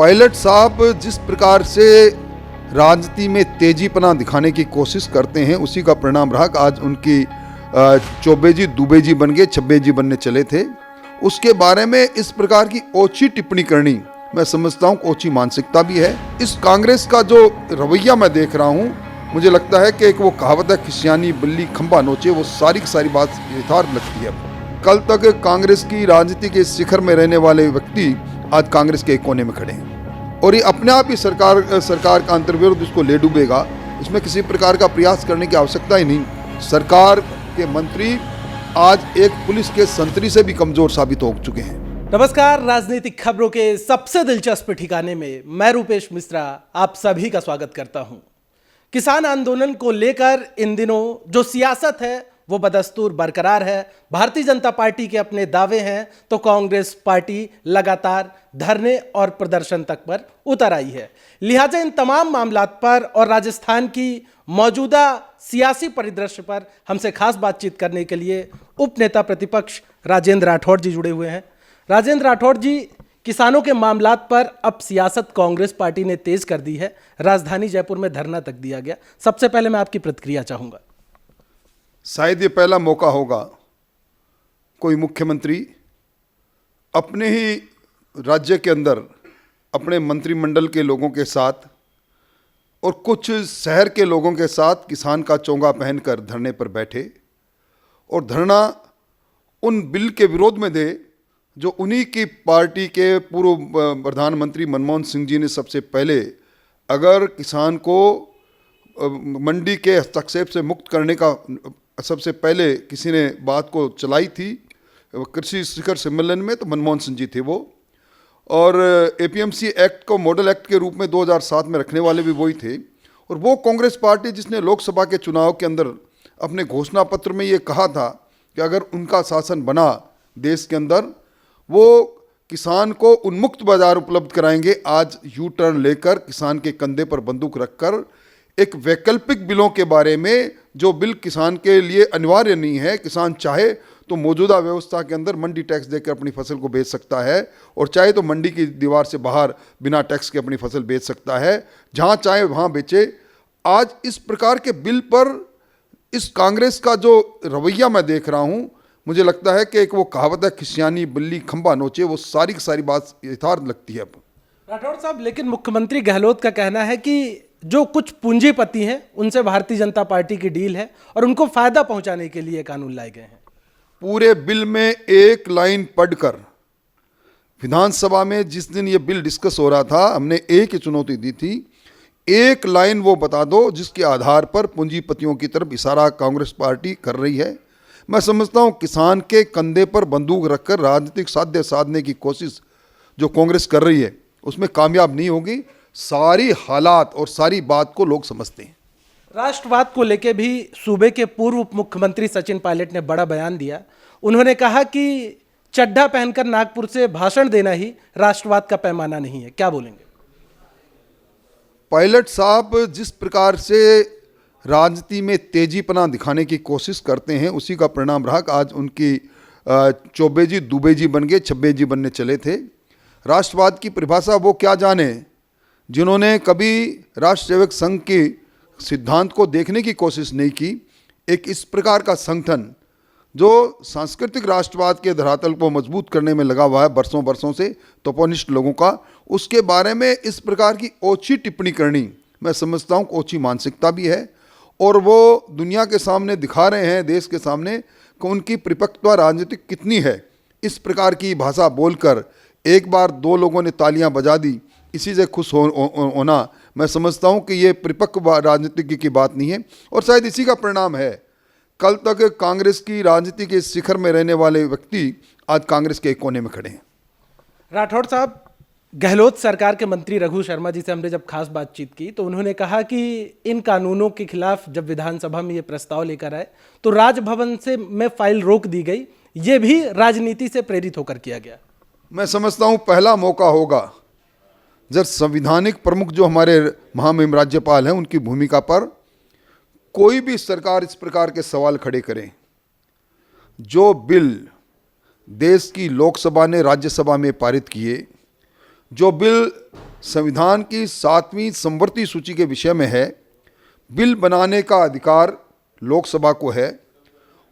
Pilot साहब जिस प्रकार से राजनीति में तेजीपना दिखाने की कोशिश करते हैं उसी का परिणाम रहा। आज उनकी चौबे जी दुबे जी बन गए, छब्बे जी बनने चले थे। उसके बारे में इस प्रकार की ओछी टिप्पणी करनी मैं समझता हूँ ओछी मानसिकता भी है। इस कांग्रेस का जो रवैया मैं देख रहा हूँ, मुझे लगता है कि एक वो कहावत है खिसियानी बिल्ली खंभा नोचे, वो सारी की सारी बात यथार्थ लगती है। कल तक कांग्रेस की राजनीति के शिखर में रहने वाले व्यक्ति आज कांग्रेस के एक कोने में खड़े हैं और ये अपने आप ही सरकार का अंतर्विरोध उसको ले डूबेगा। इसमें किसी प्रकार का प्रयास करने की आवश्यकता ही नहीं। सरकार के मंत्री आज एक पुलिस के संतरी से भी कमजोर साबित हो चुके हैं। नमस्कार, राजनीतिक खबरों के सबसे दिलचस्प ठिकाने में मैं रूपेश मिश्रा आप सभी का स्वागत करता हूं। किसान आंदोलन को लेकर इन दिनों जो सियासत है वो बदस्तूर बरकरार है। भारतीय जनता पार्टी के अपने दावे हैं तो कांग्रेस पार्टी लगातार धरने और प्रदर्शन तक पर उतर आई है। लिहाजा इन तमाम मामलात पर और राजस्थान की मौजूदा सियासी परिदृश्य पर हमसे खास बातचीत करने के लिए उपनेता प्रतिपक्ष राजेंद्र राठौड़ जी जुड़े हुए हैं। राजेंद्र राठौड़ जी, किसानों के मामलात पर अब सियासत कांग्रेस पार्टी ने तेज कर दी है। राजधानी जयपुर में धरना तक दिया गया। सबसे पहले मैं आपकी प्रतिक्रिया चाहूंगा। शायद ये पहला मौका होगा कोई मुख्यमंत्री अपने ही राज्य के अंदर अपने मंत्रिमंडल के लोगों के साथ और कुछ शहर के लोगों के साथ किसान का चोंगा पहनकर धरने पर बैठे और धरना उन बिल के विरोध में दे जो उन्हीं की पार्टी के पूर्व प्रधानमंत्री मनमोहन सिंह जी ने सबसे पहले अगर किसान को मंडी के हस्तक्षेप से मुक्त करने का सबसे पहले किसी ने बात को चलाई थी कृषि शिखर सम्मेलन में, तो मनमोहन सिंह जी थे वो। और एपीएमसी एक्ट को मॉडल एक्ट के रूप में 2007 में रखने वाले भी वही थे। और वो कांग्रेस पार्टी जिसने लोकसभा के चुनाव के अंदर अपने घोषणा पत्र में ये कहा था कि अगर उनका शासन बना देश के अंदर वो किसान को उन्मुक्त बाजार उपलब्ध कराएंगे। आज यू टर्न लेकर किसान के कंधे पर बंदूक रखकर एक वैकल्पिक बिलों के बारे में, जो बिल किसान के लिए अनिवार्य नहीं है, किसान चाहे तो मौजूदा व्यवस्था के अंदर मंडी टैक्स देकर अपनी फसल को बेच सकता है और चाहे तो मंडी की दीवार से बाहर बिना टैक्स के अपनी फसल बेच सकता है, जहां चाहे वहां बेचे। आज इस प्रकार के बिल पर इस कांग्रेस का जो रवैया मैं देख रहा हूं, मुझे लगता है कि एक वो कहावत है खिसियानी बिल्ली खंभा नोचे, वो सारी की सारी बात यथार्थ लगती है। अब राठौड़ साहब, लेकिन मुख्यमंत्री गहलोत का कहना है कि जो कुछ पूंजीपति हैं उनसे भारतीय जनता पार्टी की डील है और उनको फायदा पहुंचाने के लिए कानून लाए गए हैं। पूरे बिल में एक लाइन पढ़कर विधानसभा में जिस दिन ये बिल डिस्कस हो रहा था, हमने एक ही चुनौती दी थी, एक लाइन वो बता दो जिसके आधार पर पूंजीपतियों की तरफ इशारा कांग्रेस पार्टी कर रही है। मैं समझता हूँ किसान के कंधे पर बंदूक रखकर राजनीतिक साध्य साधने की कोशिश जो कांग्रेस कर रही है उसमें कामयाब नहीं होगी। सारी हालात और सारी बात को लोग समझते हैं। राष्ट्रवाद को लेकर भी सूबे के पूर्व उप मुख्यमंत्री सचिन पायलट ने बड़ा बयान दिया। उन्होंने कहा कि चड्ढा पहनकर नागपुर से भाषण देना ही राष्ट्रवाद का पैमाना नहीं है। क्या बोलेंगे? पायलट साहब जिस प्रकार से राजनीति में तेजीपना दिखाने की कोशिश करते हैं उसी का परिणाम रहा। आज उनकी चौबे जी दुबे जी बन गए, छब्बे जी बनने चले थे। राष्ट्रवाद की परिभाषा वो क्या जाने जिन्होंने कभी राष्ट्र सेवक संघ के सिद्धांत को देखने की कोशिश नहीं की। एक इस प्रकार का संगठन जो सांस्कृतिक राष्ट्रवाद के धरातल को मजबूत करने में लगा हुआ है बरसों बरसों से, तपोनिष्ठ लोगों का, उसके बारे में इस प्रकार की ओछी टिप्पणी करनी मैं समझता हूँ ओछी मानसिकता भी है। और वो दुनिया के सामने दिखा रहे हैं, देश के सामने, कि उनकी परिपक्वता राजनीतिक कितनी है। इस प्रकार की भाषा बोलकर एक बार दो लोगों ने तालियां बजा दी, इसी से खुश होना मैं समझता हूं कि ये परिपक्व राजनीतिज्ञ की बात नहीं है। और शायद इसी का परिणाम है कल तक कांग्रेस की राजनीति के शिखर में रहने वाले व्यक्ति आज कांग्रेस के एक कोने में खड़े हैं। राठौड़ साहब, गहलोत सरकार के मंत्री रघु शर्मा जी से हमने जब खास बातचीत की तो उन्होंने कहा कि इन कानूनों के खिलाफ जब विधानसभा में ये प्रस्ताव लेकर आए तो राजभवन से में फाइल रोक दी गई। ये भी राजनीति से प्रेरित होकर किया गया। मैं समझता हूं पहला मौका होगा जब संवैधानिक प्रमुख जो हमारे महामहिम राज्यपाल हैं उनकी भूमिका पर कोई भी सरकार इस प्रकार के सवाल खड़े करे। जो बिल देश की लोकसभा ने राज्यसभा में पारित किए, जो बिल संविधान की 7वीं समवर्ती सूची के विषय में है। बिल बनाने का अधिकार लोकसभा को है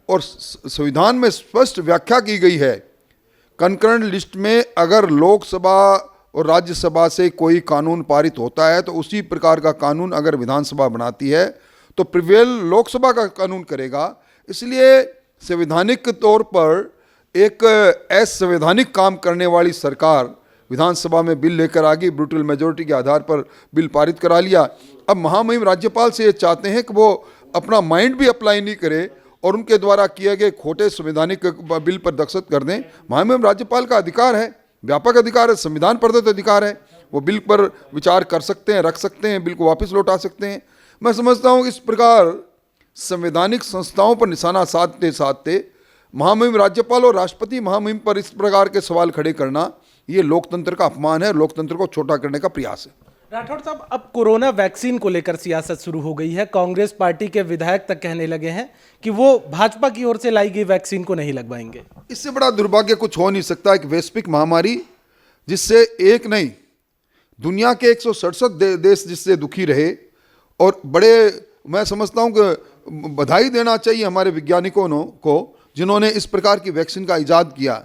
और संविधान में स्पष्ट व्याख्या की गई है, कंकरेंट लिस्ट में अगर लोकसभा और राज्यसभा से कोई कानून पारित होता है तो उसी प्रकार का कानून अगर विधानसभा बनाती है तो प्रिवेल लोकसभा का कानून करेगा। इसलिए संवैधानिक तौर पर एक असंवैधानिक काम करने वाली सरकार विधानसभा में बिल लेकर आ गई, ब्रूटल मेजोरिटी के आधार पर बिल पारित करा लिया। अब महामहिम राज्यपाल से ये चाहते हैं कि वो अपना माइंड भी अप्लाई नहीं करे और उनके द्वारा किए गए खोटे संवैधानिक बिल पर दस्तखत कर दें। महामहिम राज्यपाल का अधिकार है, व्यापक अधिकार है, संविधान प्रदत्त अधिकार है, वो बिल पर विचार कर सकते हैं, रख सकते हैं, बिल को वापस लौटा सकते हैं। मैं समझता हूँ इस प्रकार संवैधानिक संस्थाओं पर निशाना साधते साधते महामहिम राज्यपाल और राष्ट्रपति महामहिम पर इस प्रकार के सवाल खड़े करना ये लोकतंत्र का अपमान है, लोकतंत्र को छोटा करने का प्रयास है। राठौड़ साहब, अब कोरोना वैक्सीन को लेकर सियासत शुरू हो गई है। कांग्रेस पार्टी के विधायक तक कहने लगे हैं कि वो भाजपा की ओर से लाई गई वैक्सीन को नहीं लगवाएंगे। इससे बड़ा दुर्भाग्य कुछ हो नहीं सकता। एक वैश्विक महामारी जिससे एक नहीं दुनिया के 167 देश जिससे दुखी रहे और बड़े, मैं समझता हूं कि बधाई देना चाहिए हमारे वैज्ञानिकों को जिन्होंने इस प्रकार की वैक्सीन का इजाद किया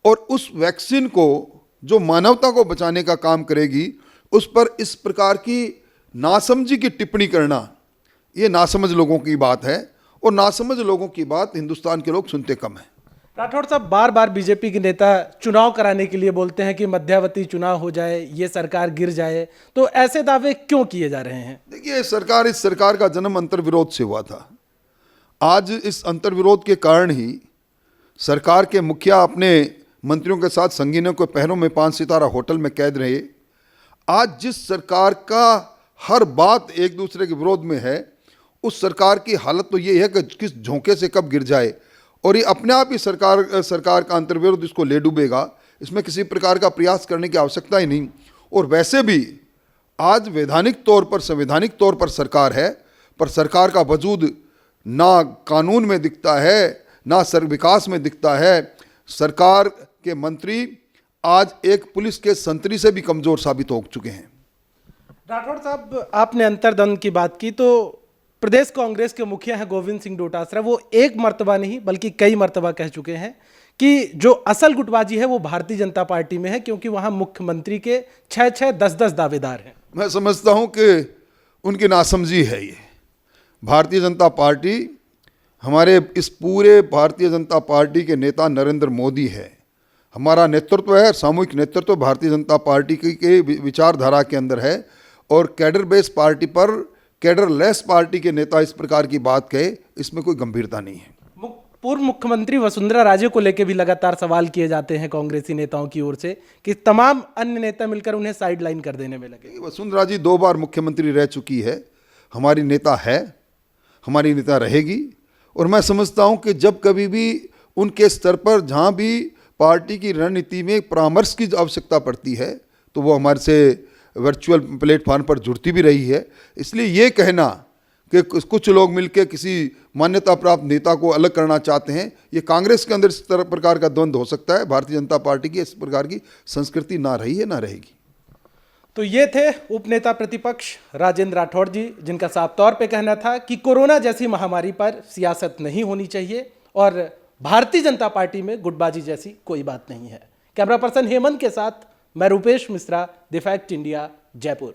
और उस वैक्सीन को जो मानवता को बचाने का काम करेगी उस पर इस प्रकार की नासमझी की टिप्पणी करना ये नासमझ लोगों की बात है और नासमझ लोगों की बात हिंदुस्तान के लोग सुनते कम हैं। राठौड़ साहब, बार बार बीजेपी के नेता चुनाव कराने के लिए बोलते हैं कि मध्यावधि चुनाव हो जाए, ये सरकार गिर जाए, तो ऐसे दावे क्यों किए जा रहे हैं? देखिए, इस सरकार का जन्म अंतर्विरोध से हुआ था। आज इस अंतर्विरोध के कारण ही सरकार के मुखिया अपने मंत्रियों के साथ संगीनों के पैरों में 5 सितारा होटल में कैद रहे। आज जिस सरकार का हर बात एक दूसरे के विरोध में है, उस सरकार की हालत तो ये है कि किस झोंके से कब गिर जाए और ये अपने आप ही सरकार का अंतर्विरोध इसको ले डूबेगा। इसमें किसी प्रकार का प्रयास करने की आवश्यकता ही नहीं। और वैसे भी आज वैधानिक तौर पर, संवैधानिक तौर पर सरकार है, पर सरकार का वजूद ना कानून में दिखता है, ना विकास में दिखता है। सरकार के मंत्री आज एक पुलिस के संतरी से भी कमजोर साबित हो चुके हैं। राठौड़ साहब, आपने अंतर्द्वंद की बात की, तो प्रदेश कांग्रेस के मुखिया हैं गोविंद सिंह डोटासरा, वो एक मर्तबा नहीं बल्कि कई मर्तबा कह चुके हैं कि जो असल गुटबाजी है वो भारतीय जनता पार्टी में है, क्योंकि वहां मुख्यमंत्री के 6-6, 10-10 दावेदार हैं। मैं समझता हूं कि उनकी नासमझी है ये। भारतीय जनता पार्टी, हमारे इस पूरे भारतीय जनता पार्टी के नेता नरेंद्र मोदी है। हमारा नेतृत्व है, सामूहिक नेतृत्व भारतीय जनता पार्टी के विचारधारा के अंदर है और कैडर बेस पार्टी पर कैडर लेस पार्टी के नेता इस प्रकार की बात कहे, इसमें कोई गंभीरता नहीं है। पूर्व मुख्यमंत्री वसुंधरा राजे को लेकर भी लगातार सवाल किए जाते हैं कांग्रेसी नेताओं की ओर से कि तमाम अन्य नेता मिलकर उन्हें साइडलाइन कर देने में लगे। वसुंधरा जी 2 बार मुख्यमंत्री रह चुकी है, हमारी नेता है, हमारी नेता रहेगी। और मैं समझता हूं कि जब कभी भी उनके स्तर पर जहां भी पार्टी की रणनीति में परामर्श की आवश्यकता पड़ती है तो वो हमारे से वर्चुअल प्लेटफॉर्म पर जुड़ती भी रही है। इसलिए ये कहना कि कुछ लोग मिलकर किसी मान्यता प्राप्त नेता को अलग करना चाहते हैं, ये कांग्रेस के अंदर इस तरह प्रकार का द्वंद्व हो सकता है। भारतीय जनता पार्टी की इस प्रकार की संस्कृति ना रही है, ना रहेगी। तो ये थे उपनेता प्रतिपक्ष राजेंद्र राठौड़ जी, जिनका साफ तौर पे कहना था कि कोरोना जैसी महामारी पर सियासत नहीं होनी चाहिए और भारतीय जनता पार्टी में गुटबाजी जैसी कोई बात नहीं है। कैमरा पर्सन हेमंत के साथ मैं Rupesh Mishra, the fact India, Jaipur.